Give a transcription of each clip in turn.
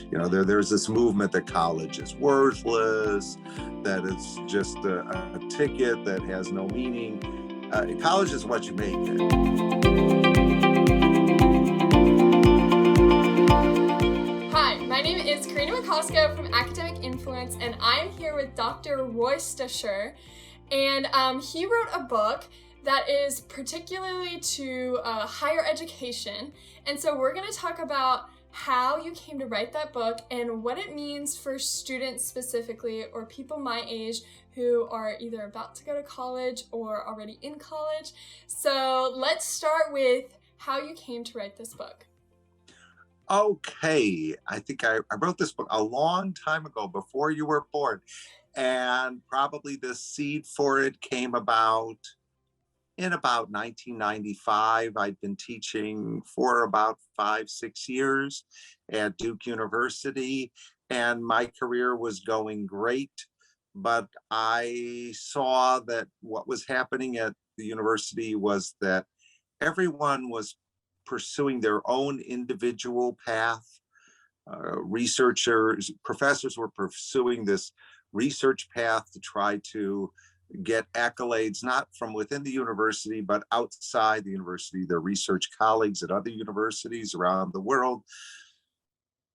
You know, there's this movement that college is worthless, that it's just a ticket that has no meaning. College is what you make it. Hi, my name is Karina from Academic Influence, and I'm here with Dr. Rojstaczer, and he wrote a book that is particularly to higher education, and so we're going to talk about how you came to write that book and what it means for students specifically, or people my age who are either about to go to college or already in college. So let's start with how you came to write this book. Okay, I think I wrote this book a long time ago, before you were born, and probably the seed for it came about in about 1995. I'd been teaching for about 5-6 years at Duke University, and my career was going great. But I saw that what was happening at the university was that everyone was pursuing their own individual path. Professors were pursuing this research path to try to get accolades, not from within the university, but outside the university, their research colleagues at other universities around the world.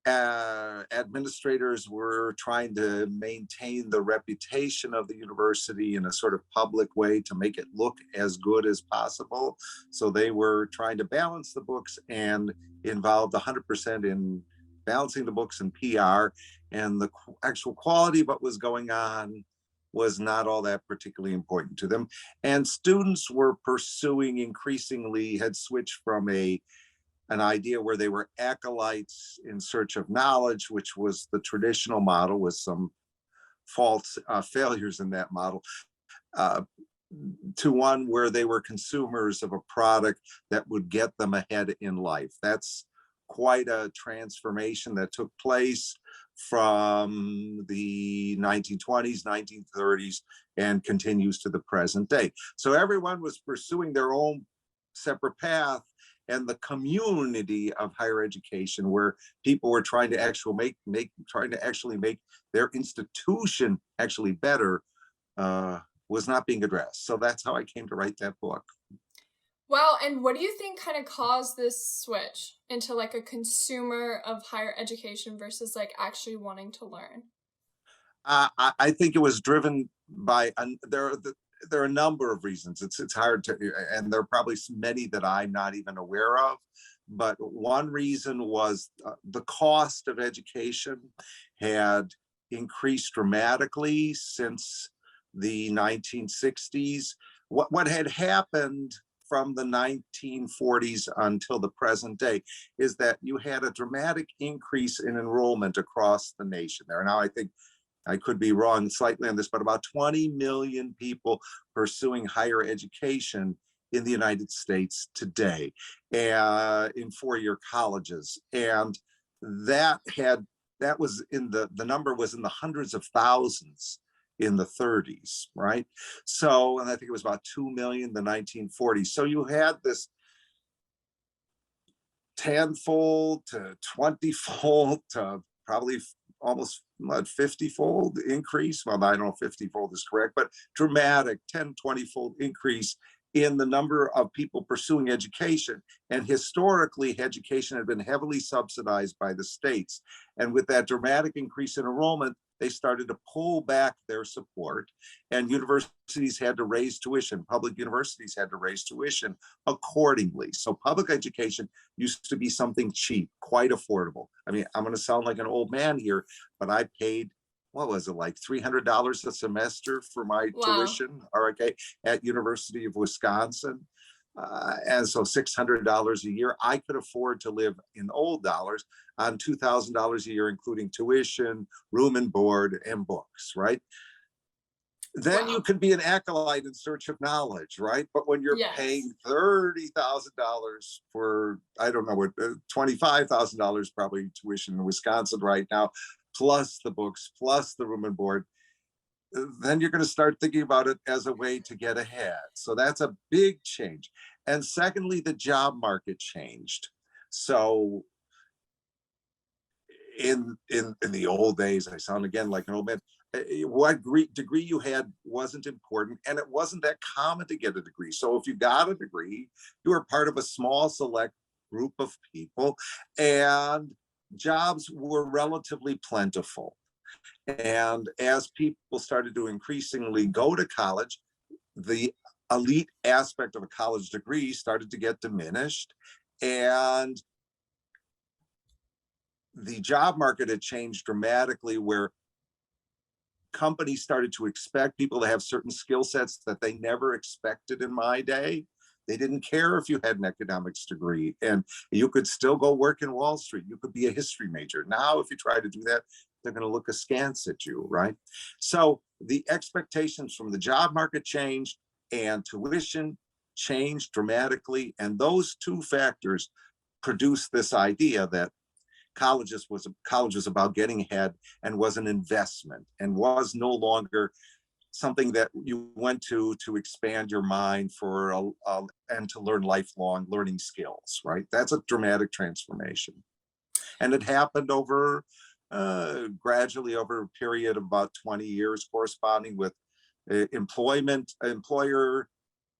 Administrators were trying to maintain the reputation of the university in a sort of public way to make it look as good as possible. So they were trying to balance the books and involved 100% in balancing the books and PR, and the actual quality of what was going on was not all that particularly important to them. And students were pursuing, increasingly had switched from an idea where they were acolytes in search of knowledge, which was the traditional model with some failures in that model, to one where they were consumers of a product that would get them ahead in life. That's quite a transformation that took place from the 1920s, 1930s, and continues to the present day. So everyone was pursuing their own separate path, and the community of higher education, where people were trying to actually make their institution actually better, was not being addressed. So that's how I came to write that book. Wow, and what do you think kind of caused this switch into like a consumer of higher education versus like actually wanting to learn? I think it was driven by there are a number of reasons. It's hard to, and there are probably many that I'm not even aware of. But one reason was the cost of education had increased dramatically since the 1960s. What had happened from the 1940s until the present day is that you had a dramatic increase in enrollment across the nation there. Now, I think I could be wrong slightly on this, but about 20 million people pursuing higher education in the United States today, in four-year colleges. And the number was in the hundreds of thousands in the 30s, right? So, and I think it was about 2 million in the 1940s. So you had this tenfold to 20-fold to probably almost 50-fold increase. Well, I don't know if 50-fold is correct, but dramatic 10-20-fold increase in the number of people pursuing education. And historically, education had been heavily subsidized by the states. And with that dramatic increase in enrollment, they started to pull back their support, and universities had to raise tuition. Public universities had to raise tuition accordingly. So public education used to be something cheap, quite affordable. I mean, I'm going to sound like an old man here, but I paid, what was it, like $300 a semester for my tuition, or okay, at University of Wisconsin. And so $600 a year, I could afford to live in old dollars on $2,000 a year, including tuition, room and board, and books, right? Then you can be an acolyte in search of knowledge, right? But when you're paying $30,000 for, I don't know what, $25,000 probably tuition in Wisconsin right now, plus the books, plus the room and board, then you're going to start thinking about it as a way to get ahead. So that's a big change. And secondly, the job market changed. So in the old days, I sound again like an old man. What degree you had wasn't important, and it wasn't that common to get a degree. So if you got a degree, you were part of a small select group of people, and jobs were relatively plentiful. And as people started to increasingly go to college, the elite aspect of a college degree started to get diminished, and the job market had changed dramatically, where companies started to expect people to have certain skill sets that they never expected in my day. They didn't care if you had an economics degree, and you could still go work in Wall Street. You could be a history major. Now, if you try to do that, they're going to look askance at you, right? So the expectations from the job market changed, and tuition changed dramatically. And those two factors produced this idea that college was about getting ahead, and was an investment, and was no longer something that you went to expand your mind for and to learn lifelong learning skills, right? That's a dramatic transformation, and it happened over gradually over a period of about 20 years, corresponding with employer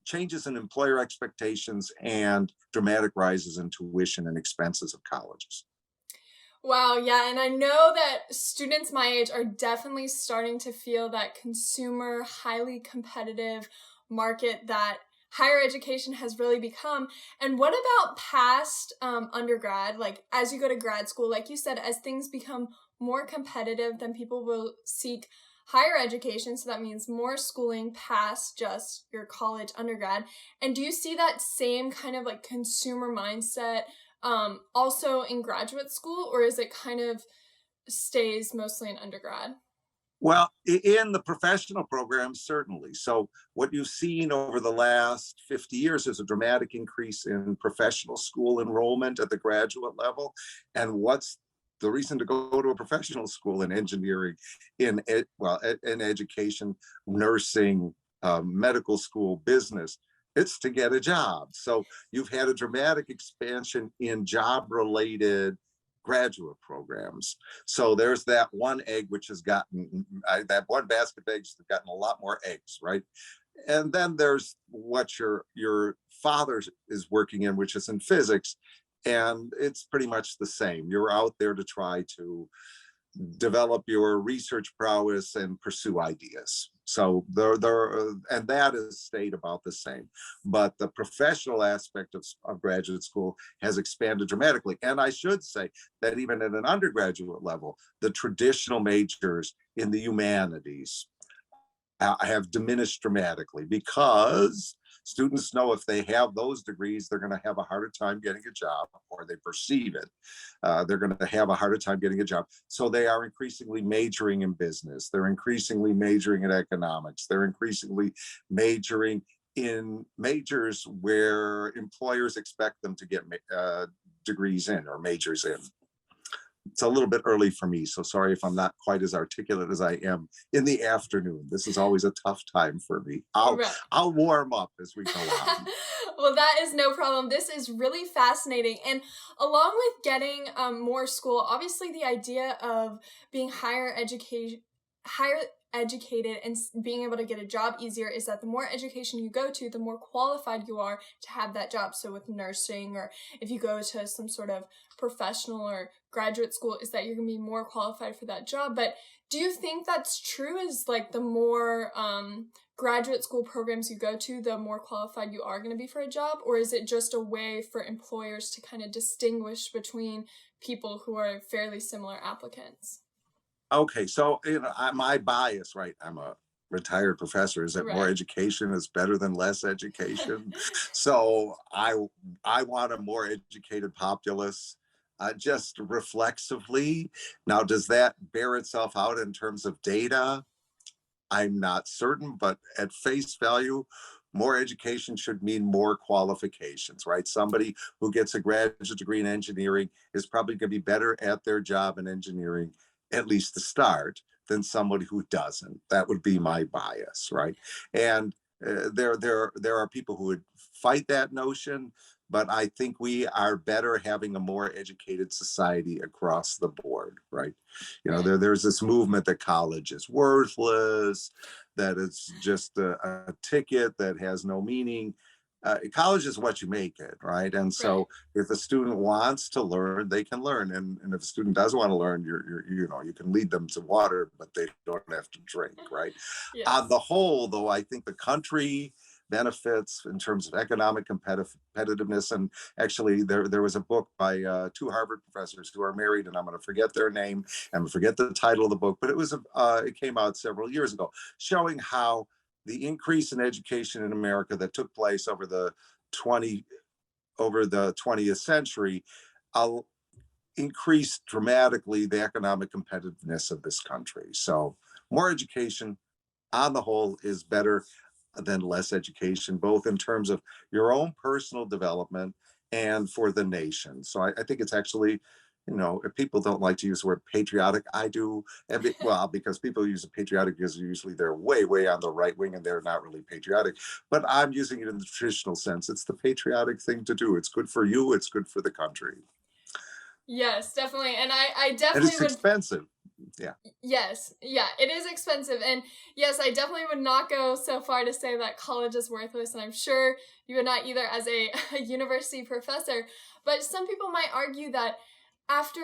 changes in employer expectations, and dramatic rises in tuition and expenses of colleges. Wow, yeah, and I know that students my age are definitely starting to feel that consumer, highly competitive market that higher education has really become. And what about past undergrad? Like, as you go to grad school, like you said, as things become more competitive, then people will seek higher education. So that means more schooling past just your college undergrad. And do you see that same kind of like consumer mindset also in graduate school, or is it kind of stays mostly in undergrad? Well, in the professional programs, certainly. So what you've seen over the last 50 years is a dramatic increase in professional school enrollment at the graduate level. And what's the reason to go to a professional school? In engineering, in education, nursing, medical school, business? It's to get a job. So you've had a dramatic expansion in job related graduate programs. So there's that one egg which has gotten that one basket of eggs has gotten a lot more eggs, right? And then there's what your father is working in, which is in physics, and it's pretty much the same. You're out there to try to develop your research prowess and pursue ideas. So and that has stayed about the same. But the professional aspect of graduate school has expanded dramatically. And I should say that even at an undergraduate level, the traditional majors in the humanities have diminished dramatically, because students know if they have those degrees, they're going to have a harder time getting a job, or they perceive it. They're going to have a harder time getting a job. So they are increasingly majoring in business. They're increasingly majoring in economics. They're increasingly majoring in majors where employers expect them to get degrees in, or majors in. It's a little bit early for me, so sorry if I'm not quite as articulate as I am in the afternoon. This is always a tough time for me. Right. I'll warm up as we go on. Well, that is no problem. This is really fascinating. And along with getting more school, obviously the idea of being higher educated and being able to get a job easier is that the more education you go to, the more qualified you are to have that job. So with nursing, or if you go to some sort of professional or graduate school, is that you're going to be more qualified for that job. But do you think that's true? Is like the more graduate school programs you go to, the more qualified you are going to be for a job? Or is it just a way for employers to kind of distinguish between people who are fairly similar applicants? Okay, so my bias, right? I'm a retired professor. Is that more Right. education is better than less education? So I want a more educated populace, just reflexively. Now, does that bear itself out in terms of data? I'm not certain, but at face value, more education should mean more qualifications, right? Somebody who gets a graduate degree in engineering is probably going to be better at their job in engineering, at least to start, than somebody who doesn't. That would be my bias, right? And there are people who would fight that notion, but I think we are better having a more educated society across the board, right? Right. There's this movement that college is worthless, that it's just a ticket that has no meaning. College is what you make it, right? And Right. so if a student wants to learn, they can learn. And if a student doesn't want to learn, you can lead them to water, but they don't have to drink, right? On Yes. the whole, though, I think the country benefits in terms of economic competitiveness. And actually, there was a book by two Harvard professors who are married, and I'm going to forget their name and forget the title of the book, but it came out several years ago, showing how the increase in education in America that took place 20 over the 20th century uh, increased dramatically the economic competitiveness of this country. So more education on the whole is better than less education, both in terms of your own personal development and for the nation. So I think it's actually, if people don't like to use the word patriotic, I do. Well, because people use patriotic because usually they're way, way on the right wing and they're not really patriotic. But I'm using it in the traditional sense. It's the patriotic thing to do. It's good for you. It's good for the country. Yes, definitely. And I And definitely it's would. expensive. Yeah. Yes, yeah, it is expensive. And yes, I definitely would not go so far to say that college is worthless. And I'm sure you would not either as a university professor. But some people might argue that after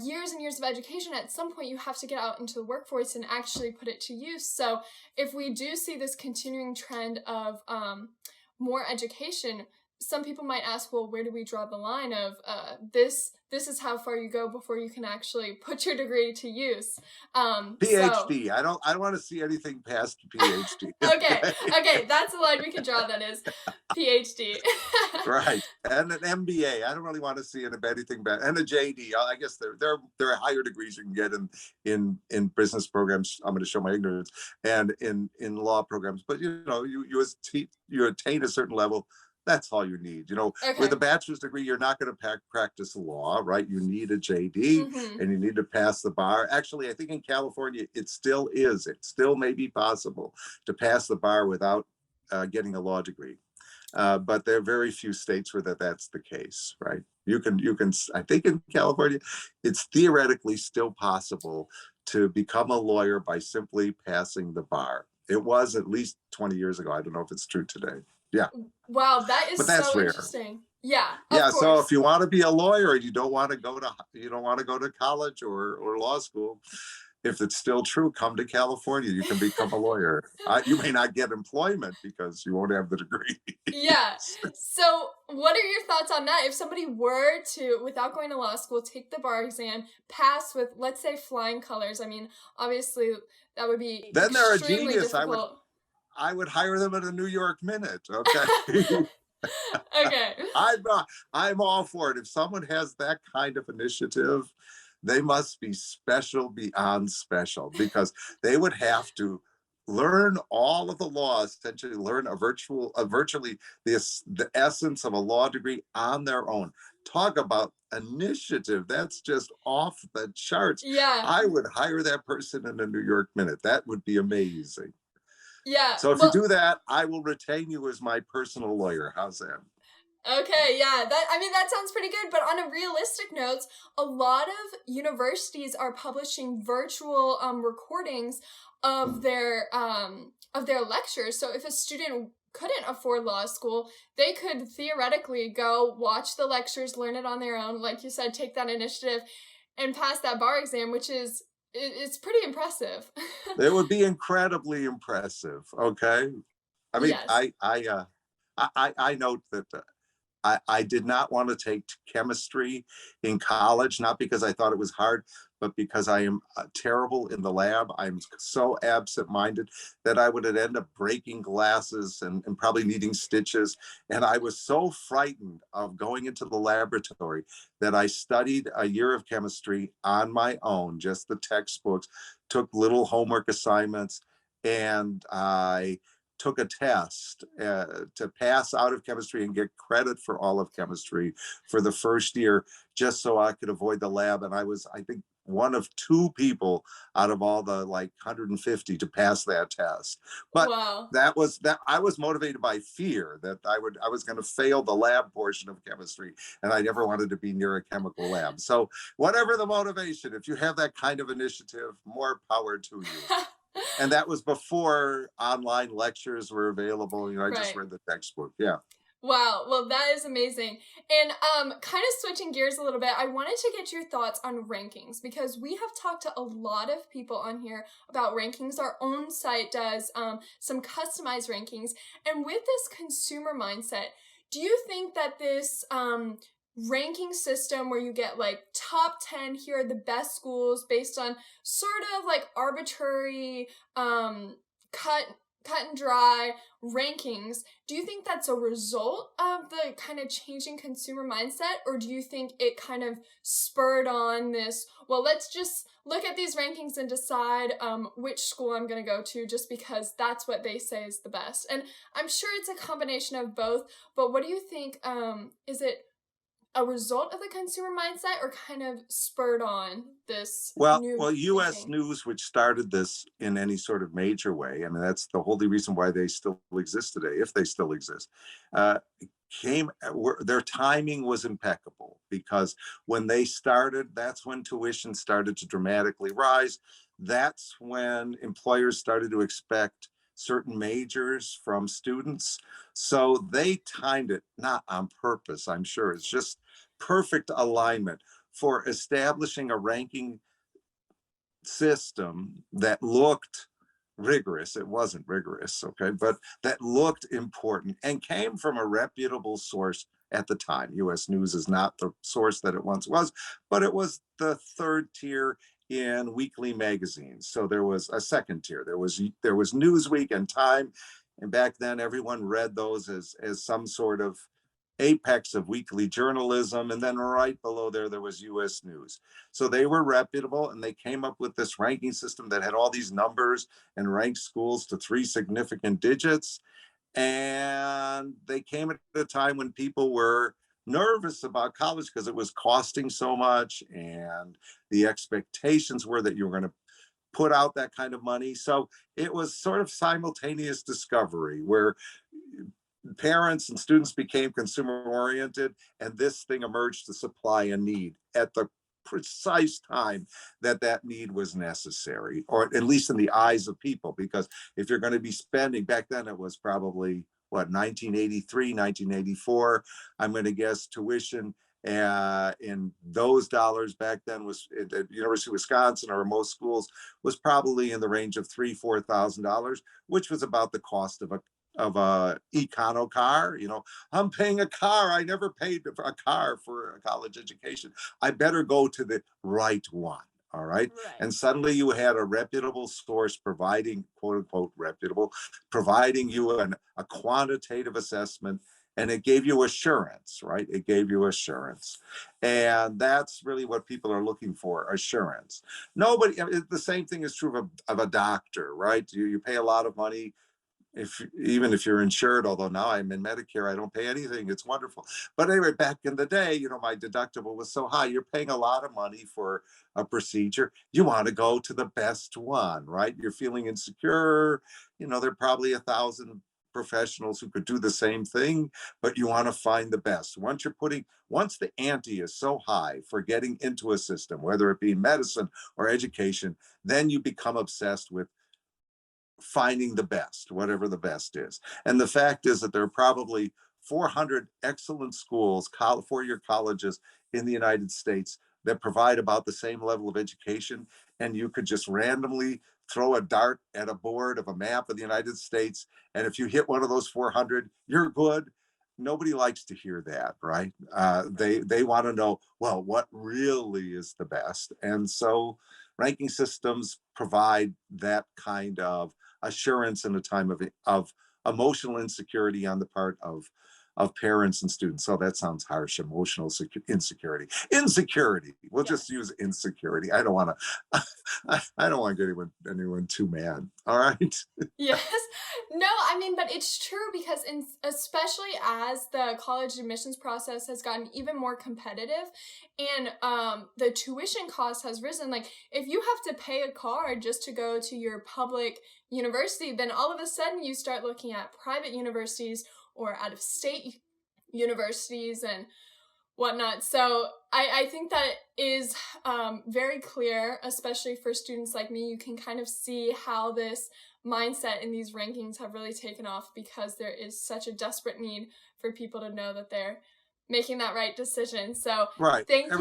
years and years of education, at some point you have to get out into the workforce and actually put it to use. So if we do see this continuing trend of more education, some people might ask, well, where do we draw the line of this is how far you go before you can actually put your degree to use. So PhD. I don't want to see anything past PhD. okay, Okay. okay, that's the line we can draw. Then is PhD. Right. And an MBA. I don't really want to see anything bad. And a JD. I guess there are higher degrees you can get in business programs. I'm going to show my ignorance, and in law programs. But you attain a certain level. That's all you need. With a Okay. bachelor's degree, you're not going to practice law, right? You need a JD Mm-hmm. and you need to pass the bar. Actually, I think in California, it still is. It still may be possible to pass the bar without getting a law degree. But there are very few states where that's the case, right? You can. I think in California, it's theoretically still possible to become a lawyer by simply passing the bar. It was at least 20 years ago. I don't know if it's true today. Yeah, Wow, that is but that's so rare. interesting. Yeah, of Yeah, so if course. you want to be a lawyer and you don't want to go to college or law school, if it's still true, come to California. You can become a lawyer. You may not get employment because you won't have the degree. Yeah. So, what are your thoughts on that? If somebody were to, without going to law school, take the bar exam, pass with, let's say, flying colors, I mean, obviously, that would be Then they're a extremely genius. difficult. I would hire them at a New York Minute. Okay. Okay. I'm all for it. If someone has that kind of initiative, they must be special beyond special because they would have to learn all of the laws, essentially learn virtually the essence of a law degree on their own. Talk about initiative. That's just off the charts. Yeah. I would hire that person in a New York Minute. That would be amazing. Yeah. So if you Well, do that, I will retain you as my personal lawyer. How's that? okay, yeah. That sounds pretty good, but on a realistic note, a lot of universities are publishing virtual recordings of their lectures. So if a student couldn't afford law school, they could theoretically go watch the lectures, learn it on their own, like you said, take that initiative and pass that bar exam, which is it's pretty impressive. It would be incredibly impressive. Okay. I mean, Yes. I note that I did not want to take chemistry in college, not because I thought it was hard, but because I am terrible in the lab. I'm so absent-minded that I would end up breaking glasses and probably needing stitches. And I was so frightened of going into the laboratory that I studied a year of chemistry on my own, just the textbooks, took little homework assignments, and I took a test to pass out of chemistry and get credit for all of chemistry for the first year, just so I could avoid the lab. And I think one of two people out of all the like 150 to pass that test. But Wow. that I was motivated by fear that I was going to fail the lab portion of chemistry, and I never wanted to be near a chemical lab. So whatever the motivation, if you have that kind of initiative, more power to you. And that was before online lectures were available. I just Right. read the textbook. Yeah. Wow, well, that is amazing. And kind of switching gears a little bit, I wanted to get your thoughts on rankings because we have talked to a lot of people on here about rankings. Our own site does some customized rankings. And with this consumer mindset, do you think that this ranking system where you get like top 10, here are the best schools based on sort of like arbitrary cut and dry rankings, do you think that's a result of the kind of changing consumer mindset, or do you think it kind of spurred on this, well, let's just look at these rankings and decide which school I'm going to go to just because that's what they say is the best? And I'm sure it's a combination of both, but what do you think? Is it a result of the consumer mindset or kind of spurred on this new Well, U.S. thinking? News, which started this in any sort of major way, I mean, that's the only reason why they still exist today, if they still exist, uh, their timing was impeccable because when they started, that's when tuition started to dramatically rise. That's when employers started to expect certain majors from students. So they timed it not on purpose, I'm sure. It's just perfect alignment for establishing a ranking system that looked rigorous. It wasn't rigorous, okay, but that looked important and came from a reputable source at the time. US News is not the source that it once was, but it was the third tier in weekly magazines. So there was a second tier. There was Newsweek and Time, and back then everyone read those as some sort of apex of weekly journalism. And then right below there was US News. So they were reputable and they came up with this ranking system that had all these numbers and ranked schools to three significant digits. And they came at a time when people were nervous about college because it was costing so much. And the expectations were that you were going to put out that kind of money. So it was sort of simultaneous discovery where parents and students became consumer oriented, and this thing emerged to supply a need at the precise time that that need was necessary, or at least in the eyes of people. Because if you're going to be spending, back then it was probably what, 1983, 1984, I'm going to guess tuition in those dollars back then was at the University of Wisconsin or most schools was probably in the range of $3,000-4,000, which was about the cost of a econo car. I'm paying a car. I never paid for a car for a college education. I better go to the right one. All right. Right. And suddenly you had a reputable source providing, quote unquote, reputable, providing you a quantitative assessment. And it gave you assurance, right? It gave you assurance. And that's really what people are looking for, assurance. Nobody, the same thing is true of a doctor, right? You pay a lot of money even if you're insured, although now I'm in Medicare, I don't pay anything. It's wonderful. But anyway, back in the day, my deductible was so high. You're paying a lot of money for a procedure. You want to go to the best one, right? You're feeling insecure. There are probably 1,000 professionals who could do the same thing, but you want to find the best. Once the ante is so high for getting into a system, whether it be medicine or education, then you become obsessed with finding the best, whatever the best is. And the fact is that there are probably 400 excellent schools, four-year colleges in the United States that provide about the same level of education. And you could just randomly throw a dart at a board of a map of the United States. And if you hit one of those 400, you're good. Nobody likes to hear that, right? They want to know, well, what really is the best? And so ranking systems provide that kind of assurance in a time of emotional insecurity on the part of of parents and students. So that sounds harsh. Emotional insecurity. Insecurity. We'll just use insecurity. I don't want to. I don't want to get anyone too mad. All right. Yes. No, I mean, but it's true because especially as the college admissions process has gotten even more competitive and the tuition cost has risen, like if you have to pay a card just to go to your public university, then all of a sudden you start looking at private universities or out of state universities and whatnot. So I think that is very clear, especially for students like me. You can kind of see how this mindset in these rankings have really taken off because there is such a desperate need for people to know that they're making that right decision. So Right. thank you.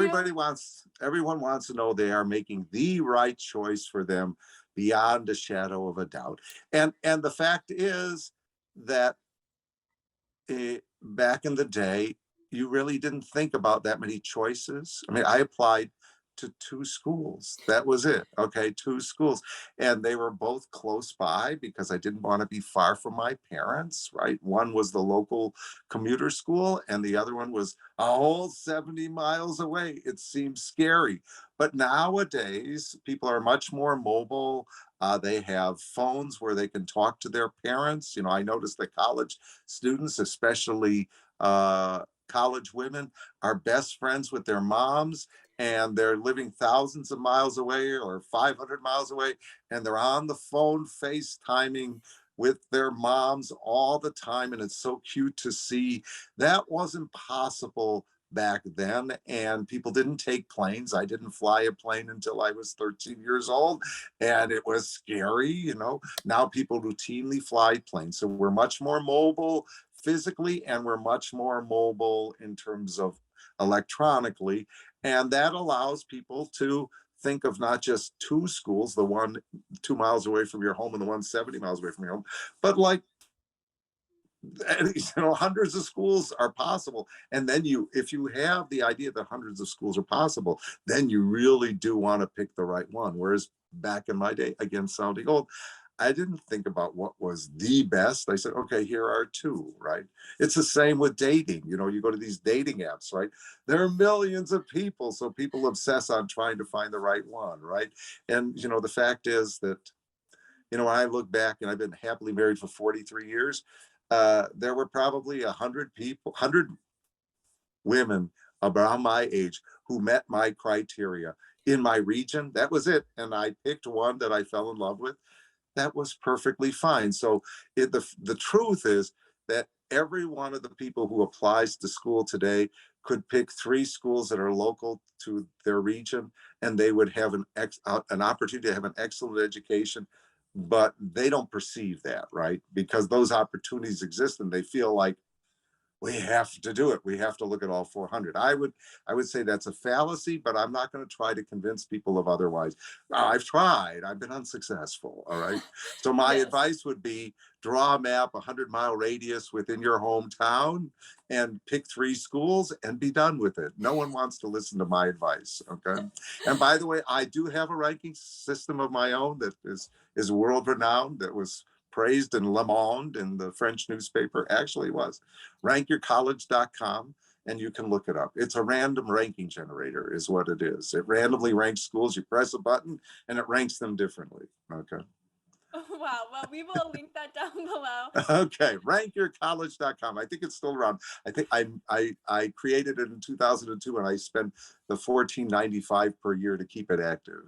Everyone wants to know they are making the right choice for them beyond a shadow of a doubt. And the fact is that back in the day, you really didn't think about that many choices. I mean, I applied to 2 schools. That was it. Okay, 2 schools. And they were both close by because I didn't want to be far from my parents, right? One was the local commuter school and the other one was a whole 70 miles away. It seems scary. But nowadays, people are much more mobile. They have phones where they can talk to their parents. You know, I noticed that college students, especially college women, are best friends with their moms, and they're living thousands of miles away or 500 miles away, and they're on the phone FaceTiming with their moms all the time. And it's so cute to see. That wasn't possible back then, and people didn't take planes. I didn't fly a plane until I was 13 years old, and it was scary. You know, now people routinely fly planes, so we're much more mobile physically, and we're much more mobile in terms of electronically, and that allows people to think of not just 2 schools, the one 2 miles away from your home and the one 70 miles away from your home, but like, you know, hundreds of schools are possible. And then if you have the idea that hundreds of schools are possible, then you really do want to pick the right one. Whereas back in my day, again, sounding old, I didn't think about what was the best. I said, okay, here are 2, right? It's the same with dating. You know, you go to these dating apps, right? There are millions of people. So people obsess on trying to find the right one, right? And, you know, the fact is that, you know, when I look back, and I've been happily married for 43 years, there were probably 100 women around my age who met my criteria in my region. That was it. And I picked one that I fell in love with. That was perfectly fine. So the truth is that every one of the people who applies to school today could pick 3 schools that are local to their region, and they would have an opportunity to have an excellent education. But they don't perceive that, right? Because those opportunities exist, and they feel like, we have to do it. We have to look at all 400. I would say that's a fallacy, but I'm not going to try to convince people of otherwise. I've tried. I've been unsuccessful. All right. So my Yes. advice would be draw a map, 100-mile radius within your hometown, and pick 3 schools and be done with it. No one wants to listen to my advice. Okay. And by the way, I do have a ranking system of my own that is world renowned, that was praised in Le Monde, in the French newspaper. Actually was rankyourcollege.com, and you can look it up. It's a random ranking generator is what it is. It randomly ranks schools. You press a button and it ranks them differently. Okay. Wow. Well, we will link that down below. Okay, rankyourcollege.com. I think it's still around. I think I created it in 2002, and I spent the $14.95 per year to keep it active.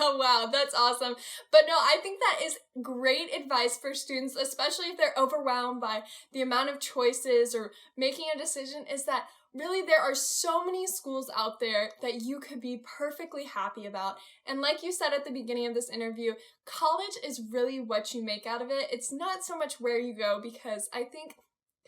Wow, that's awesome. But no, I think that is great advice for students, especially if they're overwhelmed by the amount of choices or making a decision, is that really there are so many schools out there that you could be perfectly happy about. And like you said at the beginning of this interview, college is really what you make out of it. It's not so much where you go, because I think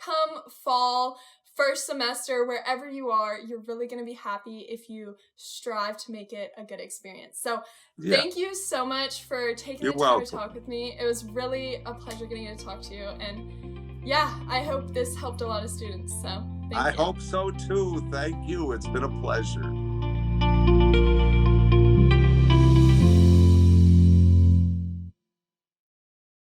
come fall, first semester, wherever you are, you're really going to be happy if you strive to make it a good experience. So thank you so much for taking the time to talk with me. It was really a pleasure getting to talk to you. And yeah, I hope this helped a lot of students. So thank you. I hope so too. Thank you. It's been a pleasure.